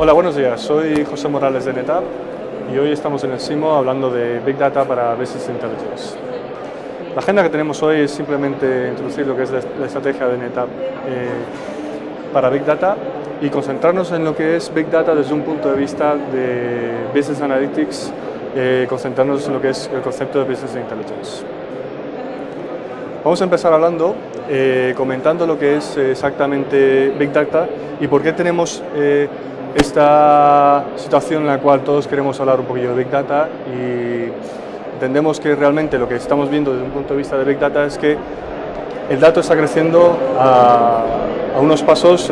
Hola, buenos días. Soy José Morales de NetApp y hoy estamos en el SIMO hablando de Big Data para Business Intelligence. La agenda que tenemos hoy es simplemente introducir lo que es la estrategia de NetApp para Big Data y concentrarnos en lo que es Big Data desde un punto de vista de Business Analytics, concentrarnos en lo que es el concepto de Business Intelligence. Vamos a empezar hablando, comentando lo que es exactamente Big Data y por qué tenemos esta situación en la cual todos queremos hablar un poquillo de Big Data y entendemos que realmente lo que estamos viendo desde un punto de vista de Big Data es que el dato está creciendo a unos pasos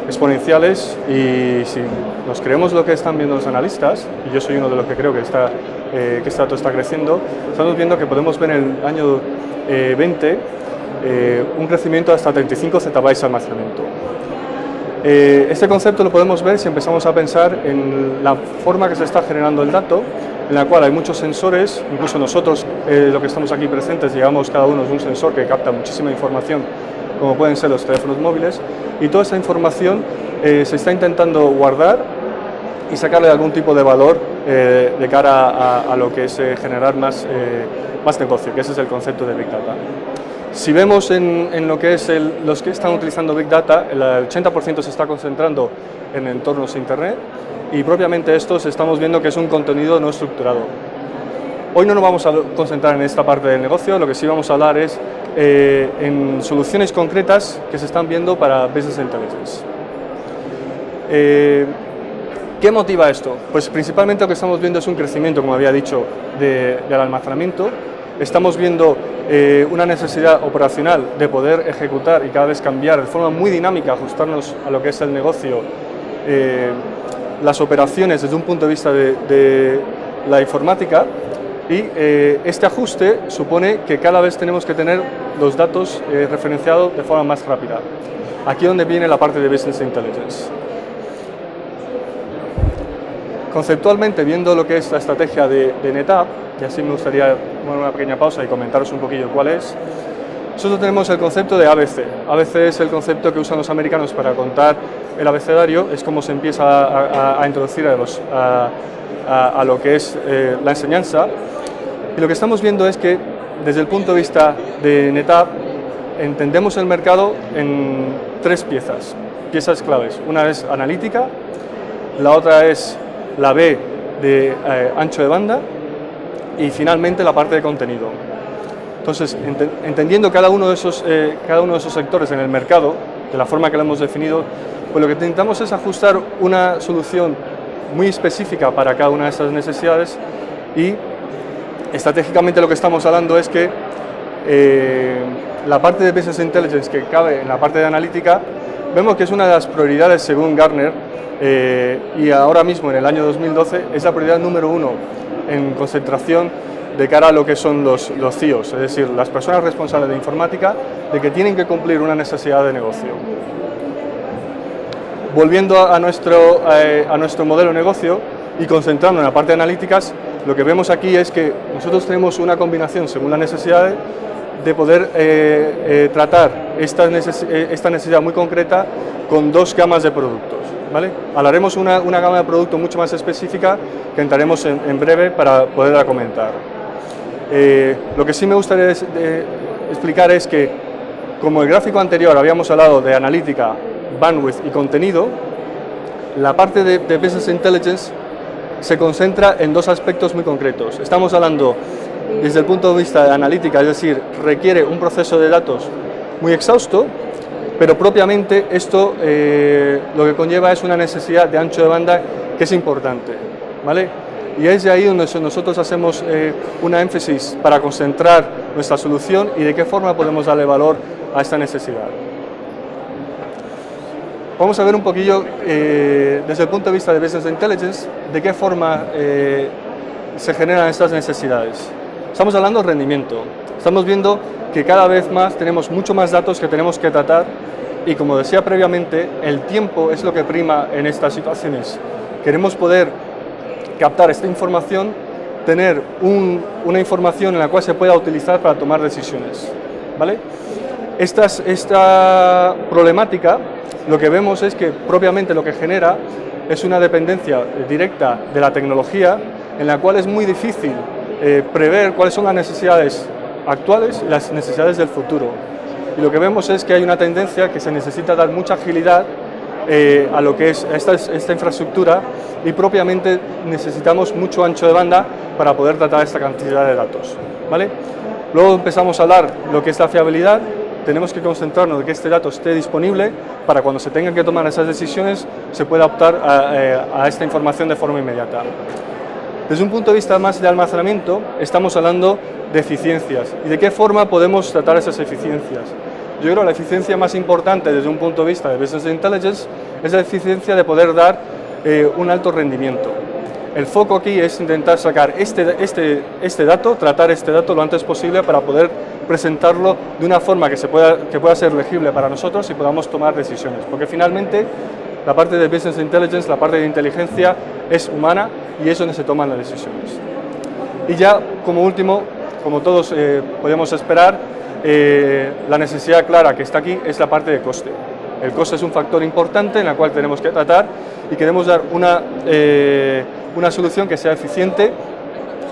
exponenciales y si nos creemos lo que están viendo los analistas, y yo soy uno de los que creo que este dato está creciendo, estamos viendo que podemos ver en el año 20 un crecimiento de hasta 35 zettabytes de almacenamiento. Este concepto lo podemos ver si empezamos a pensar en la forma que se está generando el dato, en la cual hay muchos sensores, incluso nosotros, los que estamos aquí presentes, llevamos cada uno de un sensor que capta muchísima información, como pueden ser los teléfonos móviles, y toda esa información se está intentando guardar y sacarle algún tipo de valor de cara a lo que es generar más negocio, que ese es el concepto de Big Data. Si vemos en lo que es los que están utilizando Big Data, el 80% se está concentrando en entornos Internet y propiamente estos estamos viendo que es un contenido no estructurado. Hoy no nos vamos a concentrar en esta parte del negocio, lo que sí vamos a hablar es en soluciones concretas que se están viendo para Business Intelligence. ¿Qué motiva esto? Pues principalmente lo que estamos viendo es un crecimiento, como había dicho, del almacenamiento. Estamos viendo una necesidad operacional de poder ejecutar y cada vez cambiar de forma muy dinámica, ajustarnos a lo que es el negocio, las operaciones desde un punto de vista de la informática y este ajuste supone que cada vez tenemos que tener los datos referenciados de forma más rápida. Aquí es donde viene la parte de Business Intelligence. Conceptualmente, viendo lo que es la estrategia de NetApp, y así me gustaría tomar una pequeña pausa y comentaros un poquillo cuál es. Nosotros tenemos el concepto de ABC. ABC es el concepto que usan los americanos para contar el abecedario, es como se empieza a introducir a lo que es la enseñanza. Y lo que estamos viendo es que desde el punto de vista de NetApp entendemos el mercado en tres piezas claves. Una es analítica, la otra es la B de ancho de banda y finalmente la parte de contenido. Entonces, entendiendo cada uno de esos sectores en el mercado, de la forma que lo hemos definido, pues lo que intentamos es ajustar una solución muy específica para cada una de esas necesidades y estratégicamente lo que estamos hablando es que la parte de Business Intelligence que cabe en la parte de analítica, vemos que es una de las prioridades según Gartner y ahora mismo en el año 2012 es la prioridad número 1 en concentración de cara a lo que son los CIOs, es decir, las personas responsables de informática, de que tienen que cumplir una necesidad de negocio. Volviendo a nuestro modelo de negocio y concentrando en la parte de analíticas, lo que vemos aquí es que nosotros tenemos una combinación según las necesidades de poder tratar esta necesidad muy concreta con dos gamas de productos. ¿Vale? Hablaremos una gama de productos mucho más específica que entraremos en breve para poderla comentar. Lo que sí me gustaría explicar es que, como el gráfico anterior habíamos hablado de analítica, bandwidth y contenido, la parte de Business Intelligence se concentra en dos aspectos muy concretos. Estamos hablando desde el punto de vista de analítica, es decir, requiere un proceso de datos muy exhausto, pero propiamente esto lo que conlleva es una necesidad de ancho de banda que es importante, ¿vale? Y es de ahí donde nosotros hacemos una énfasis para concentrar nuestra solución y de qué forma podemos darle valor a esta necesidad. Vamos a ver un poquillo desde el punto de vista de Business Intelligence de qué forma se generan estas necesidades. Estamos hablando de rendimiento, estamos viendo que cada vez más tenemos mucho más datos que tenemos que tratar y, como decía previamente, el tiempo es lo que prima en estas situaciones. Queremos poder captar esta información, tener una información en la cual se pueda utilizar para tomar decisiones, ¿vale? Esta problemática lo que vemos es que propiamente lo que genera es una dependencia directa de la tecnología, en la cual es muy difícil prever cuáles son las necesidades actuales y las necesidades del futuro. Y lo que vemos es que hay una tendencia que se necesita dar mucha agilidad a lo que es esta infraestructura, y propiamente necesitamos mucho ancho de banda para poder tratar esta cantidad de datos, ¿vale? Luego empezamos a hablar lo que es la fiabilidad. Tenemos que concentrarnos en que este dato esté disponible para cuando se tengan que tomar esas decisiones se pueda optar a esta información de forma inmediata. Desde un punto de vista más de almacenamiento, estamos hablando de eficiencias y de qué forma podemos tratar esas eficiencias. Yo creo que la eficiencia más importante desde un punto de vista de Business Intelligence es la eficiencia de poder dar un alto rendimiento. El foco aquí es intentar sacar este dato, tratar este dato lo antes posible para poder presentarlo de una forma que pueda ser legible para nosotros y podamos tomar decisiones, porque finalmente la parte de Business Intelligence, la parte de inteligencia es humana y es donde se toman las decisiones. Y ya como último, como todos podemos esperar, la necesidad clara que está aquí es la parte de coste. El coste es un factor importante en el cual tenemos que tratar y queremos dar una solución que sea eficiente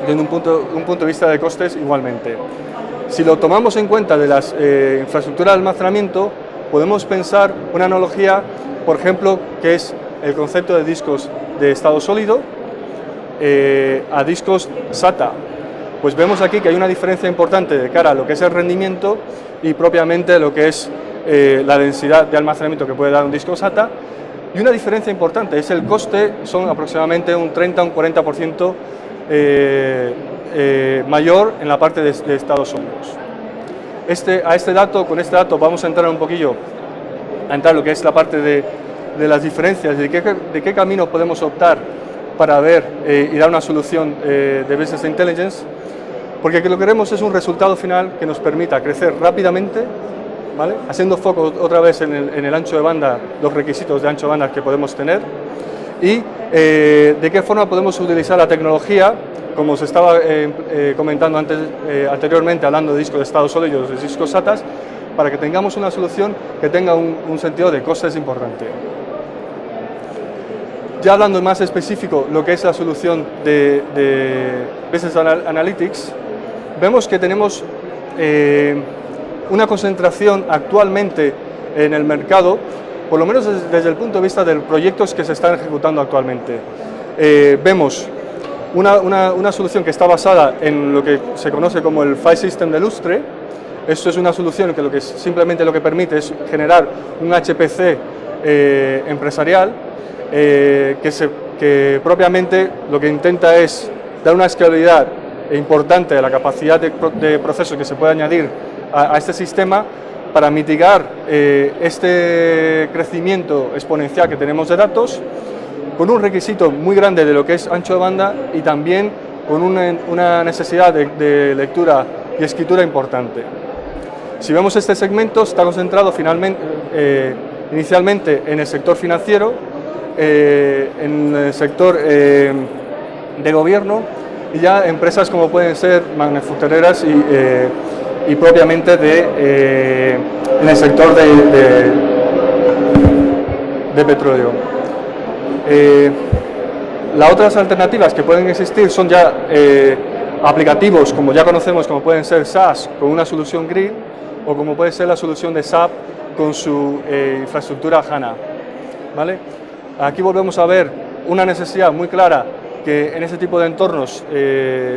desde un punto de vista de costes igualmente. Si lo tomamos en cuenta de las infraestructuras de almacenamiento, podemos pensar una analogía, por ejemplo, que es el concepto de discos de estado sólido a discos SATA. Pues vemos aquí que hay una diferencia importante de cara a lo que es el rendimiento y propiamente lo que es la densidad de almacenamiento que puede dar un disco SATA, y una diferencia importante es el coste, son aproximadamente un 30 o un 40% mayor en la parte de estados sólidos. Con este dato vamos a entrar un poquillo, lo que es la parte de las diferencias, de qué camino podemos optar para ver y dar una solución de Business Intelligence, porque lo que queremos es un resultado final que nos permita crecer rápidamente, ¿vale? Haciendo foco otra vez en el ancho de banda, los requisitos de ancho de banda que podemos tener, y de qué forma podemos utilizar la tecnología, como se estaba comentando anteriormente, hablando de discos de estado sólido, de discos SATA, para que tengamos una solución que tenga un sentido de costes importante. Ya hablando más específico, lo que es la solución de Business Analytics, vemos que tenemos una concentración actualmente en el mercado, por lo menos desde el punto de vista de proyectos que se están ejecutando actualmente. Vemos una solución que está basada en lo que se conoce como el File System de Lustre. Esto es una solución que simplemente lo que permite es generar un HPC empresarial que propiamente lo que intenta es dar una escalabilidad importante de la capacidad de proceso que se puede añadir a este sistema para mitigar este crecimiento exponencial que tenemos de datos, con un requisito muy grande de lo que es ancho de banda y también con una necesidad de lectura y escritura importante. Si vemos este segmento, está concentrado inicialmente en el sector financiero, en el sector de gobierno, y ya empresas como pueden ser manufactureras y propiamente en el sector de petróleo. Las otras alternativas que pueden existir son ya aplicativos, como ya conocemos, como pueden ser SaaS con una solución GRID, o como puede ser la solución de SAP con su infraestructura HANA, ¿vale? Aquí volvemos a ver una necesidad muy clara, que en ese tipo de entornos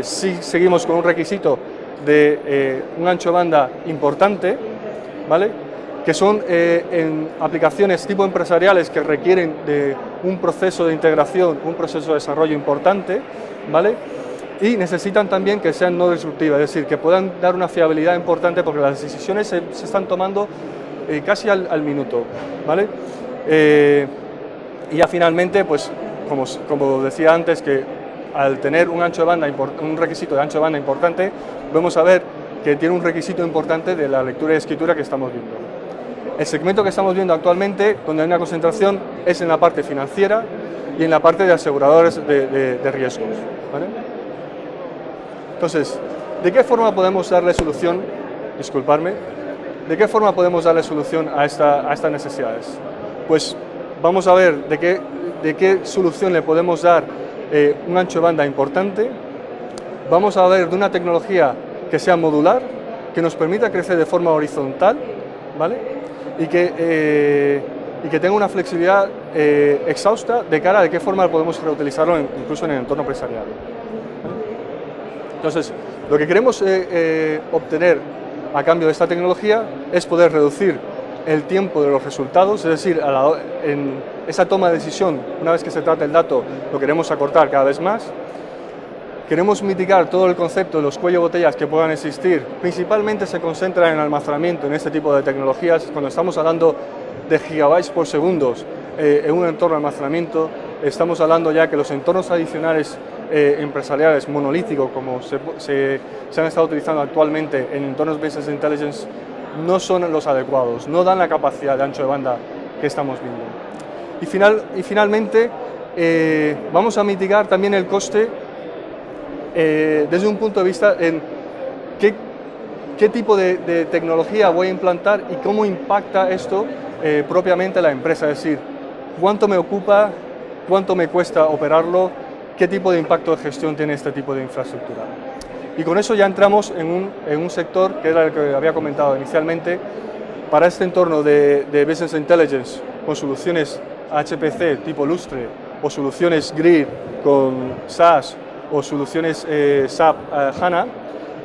sí seguimos con un requisito de un ancho de banda importante, ¿vale? Que son en aplicaciones tipo empresariales que requieren de un proceso de integración, un proceso de desarrollo importante, ¿vale? Y necesitan también que sean no disruptivas, es decir, que puedan dar una fiabilidad importante, porque las decisiones se están tomando casi al minuto, ¿vale? Y ya finalmente, pues como decía antes, que al tener un requisito de ancho de banda importante, vamos a ver que tiene un requisito importante de la lectura y escritura que estamos viendo. El segmento que estamos viendo actualmente, donde hay una concentración, es en la parte financiera y en la parte de aseguradores de riesgos, ¿vale? Entonces, ¿de qué forma podemos darle solución? Disculparme. ¿De qué forma podemos darle solución a estas necesidades? Pues vamos a ver de qué solución le podemos dar un ancho de banda importante. Vamos a ver de una tecnología que sea modular, que nos permita crecer de forma horizontal, ¿vale? Y que tenga una flexibilidad exhausta de cara a de qué forma podemos reutilizarlo incluso en el entorno empresarial. Entonces, lo que queremos obtener a cambio de esta tecnología es poder reducir el tiempo de los resultados, es decir, en esa toma de decisión, una vez que se trata el dato, lo queremos acortar cada vez más. Queremos mitigar todo el concepto de los cuellos de botellas que puedan existir, principalmente se concentra en el almacenamiento, en este tipo de tecnologías, cuando estamos hablando de gigabytes por segundo en un entorno de almacenamiento, estamos hablando ya que los entornos adicionales empresariales monolíticos, como se han estado utilizando actualmente en entornos Business Intelligence, no son los adecuados, no dan la capacidad de ancho de banda que estamos viendo. Y finalmente, vamos a mitigar también el coste desde un punto de vista en qué tipo de tecnología voy a implantar y cómo impacta esto propiamente a la empresa, es decir, cuánto me ocupa, cuánto me cuesta operarlo, qué tipo de impacto de gestión tiene este tipo de infraestructura. Y con eso ya entramos en un sector que era el que había comentado inicialmente, para este entorno de Business Intelligence con soluciones HPC tipo Lustre o soluciones Grid con SAS o soluciones SAP HANA,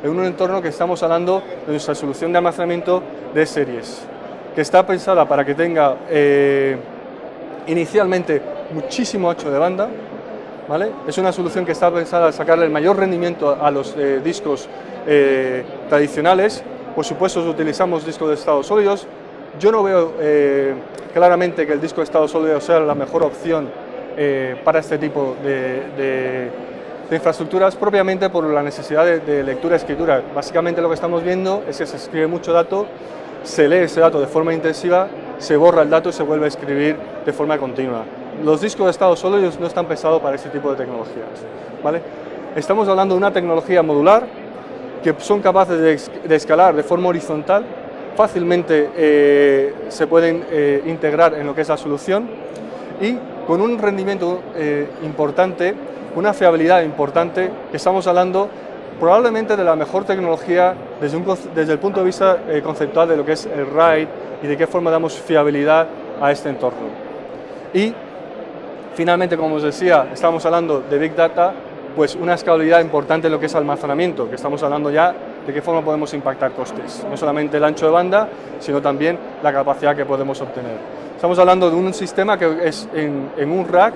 en un entorno que estamos hablando de nuestra solución de almacenamiento de series, que está pensada para que tenga inicialmente muchísimo ancho de banda, ¿vale? Es una solución que está pensada a sacarle el mayor rendimiento a los discos tradicionales. Por supuesto, utilizamos discos de estado sólidos. Yo no veo claramente que el disco de estado sólido sea la mejor opción para este tipo de infraestructuras, propiamente por la necesidad de lectura y escritura. Básicamente lo que estamos viendo es que se escribe mucho dato, se lee ese dato de forma intensiva, se borra el dato y se vuelve a escribir de forma continua. Los discos de estado sólidos no están pensados para este tipo de tecnologías, ¿vale? Estamos hablando de una tecnología modular que son capaces de escalar de forma horizontal, fácilmente se pueden integrar en lo que es la solución y con un rendimiento importante, una fiabilidad importante, que estamos hablando probablemente de la mejor tecnología desde el punto de vista conceptual de lo que es el RAID y de qué forma damos fiabilidad a este entorno. Y finalmente, como os decía, estamos hablando de Big Data, pues una escalabilidad importante en lo que es almacenamiento, que estamos hablando ya de qué forma podemos impactar costes, no solamente el ancho de banda, sino también la capacidad que podemos obtener. Estamos hablando de un sistema que es en un rack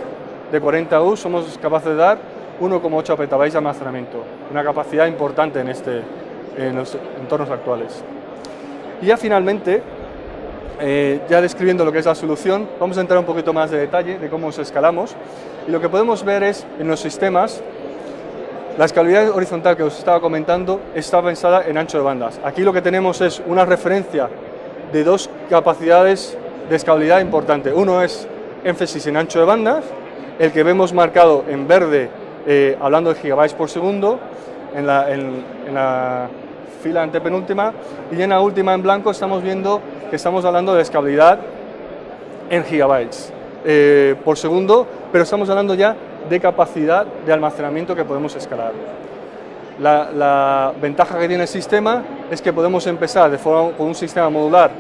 de 40 U, somos capaces de dar 1,8 petabytes de almacenamiento, una capacidad importante en los entornos actuales. Y ya finalmente, ya describiendo lo que es la solución, vamos a entrar un poquito más de detalle de cómo os escalamos. Y lo que podemos ver es, en los sistemas, la escalabilidad horizontal que os estaba comentando está pensada en ancho de bandas. Aquí lo que tenemos es una referencia de dos capacidades de escalabilidad importante. Uno es énfasis en ancho de bandas, el que vemos marcado en verde, hablando de gigabytes por segundo, en la fila antepenúltima, y en la última en blanco estamos viendo que estamos hablando de escalabilidad en gigabytes por segundo, pero estamos hablando ya de capacidad de almacenamiento que podemos escalar. La ventaja que tiene el sistema es que podemos empezar con un sistema modular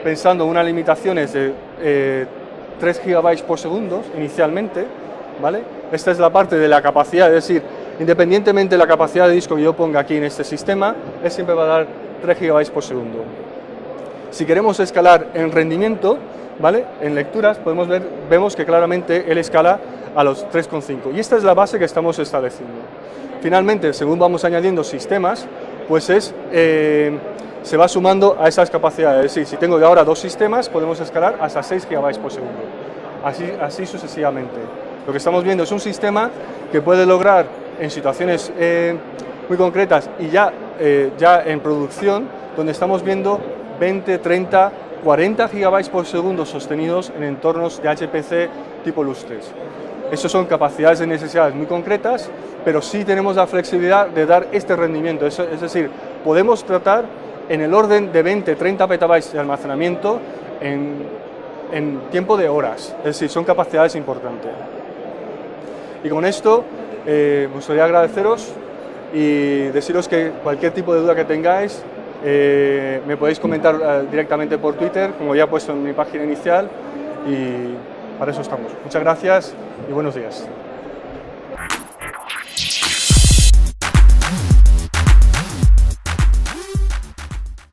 pensando en unas limitaciones de 3 gigabytes por segundo inicialmente, ¿vale? Esta es la parte de la capacidad, es decir, independientemente de la capacidad de disco que yo ponga aquí en este sistema, él siempre va a dar 3 gigabytes por segundo. Si queremos escalar en rendimiento, ¿vale? En lecturas vemos que claramente él escala a los 3,5 y esta es la base que estamos estableciendo. Finalmente, según vamos añadiendo sistemas, pues se va sumando a esas capacidades. Es decir, si tengo ahora 2 sistemas, podemos escalar hasta 6 gigabytes por segundo, así sucesivamente. Lo que estamos viendo es un sistema que puede lograr en situaciones muy concretas y ya en producción, donde estamos viendo 20, 30, 40 gigabytes por segundo sostenidos en entornos de HPC tipo Lustres. Estas son capacidades de necesidades muy concretas, pero sí tenemos la flexibilidad de dar este rendimiento. Es decir, podemos tratar en el orden de 20, 30 petabytes de almacenamiento en en tiempo de horas, es decir, son capacidades importantes. Y con esto me gustaría agradeceros y deciros que cualquier tipo de duda que tengáis me podéis comentar directamente por Twitter, como ya he puesto en mi página inicial, y para eso estamos. Muchas gracias y buenos días.